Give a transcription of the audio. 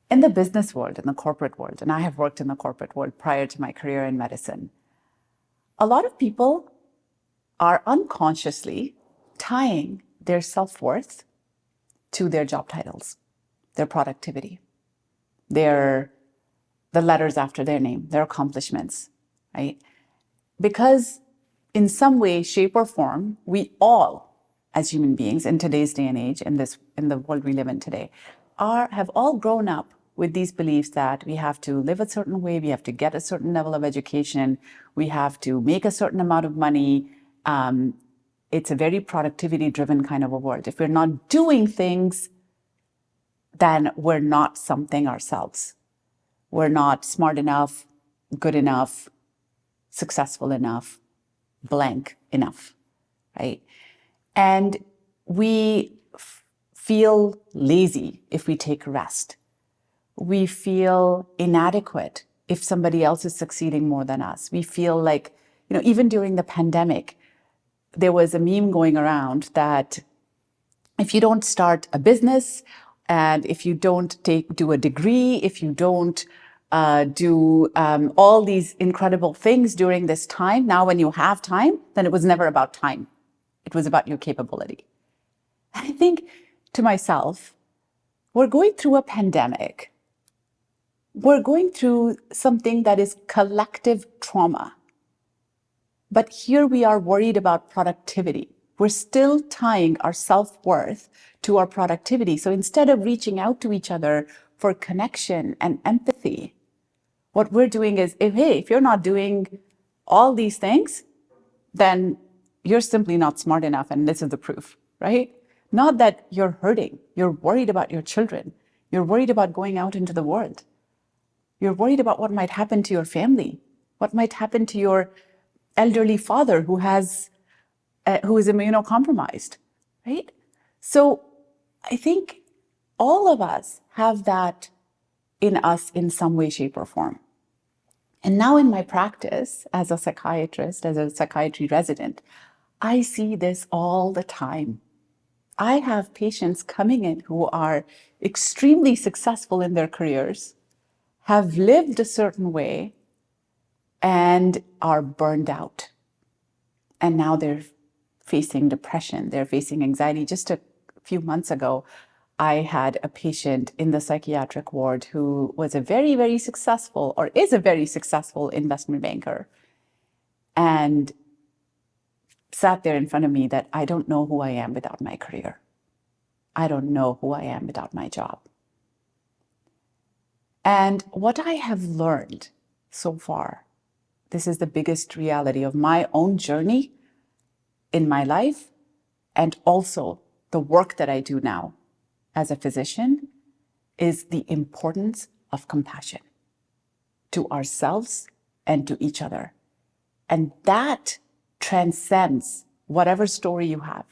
In the business world, in the corporate world, and I have worked in the corporate world prior to my career in medicine, a lot of people are unconsciously tying their self-worth to their job titles, their productivity, the letters after their name, their accomplishments, right? Because in some way, shape, or form, we all, as human beings in today's day and age, in the world we live in today, have all grown up with these beliefs that we have to live a certain way, we have to get a certain level of education, we have to make a certain amount of money. It's a very productivity-driven kind of a world. If we're not doing things, then we're not something ourselves. We're not smart enough, good enough, successful enough, blank enough, right? And we feel lazy if we take rest. We feel inadequate if somebody else is succeeding more than us. We feel like, even during the pandemic, there was a meme going around that if you don't start a business and if you don't do a degree, if you don't do all these incredible things during this time, now when you have time, then it was never about time. It was about your capability. And I think to myself, we're going through a pandemic. We're going through something that is collective trauma. But here we are worried about productivity. We're still tying our self-worth to our productivity. So instead of reaching out to each other for connection and empathy, what we're doing is, if you're not doing all these things, then you're simply not smart enough, and this is the proof, right? Not that you're hurting. You're worried about your children. You're worried about going out into the world. You're worried about what might happen to your family, what might happen to your elderly father who is immunocompromised, right? So I think all of us have that in us in some way, shape, or form. And now in my practice as a psychiatrist, as a psychiatry resident, I see this all the time. I have patients coming in who are extremely successful in their careers, have lived a certain way, and are burned out. And now they're facing depression, they're facing anxiety. Just a few months ago, I had a patient in the psychiatric ward who was a very, very successful, or is a very successful investment banker, and sat there in front of me that I don't know who I am without my career. I don't know who I am without my job. And what I have learned so far, this is the biggest reality of my own journey in my life, and also the work that I do now as a physician, is the importance of compassion to ourselves and to each other. And that transcends whatever story you have.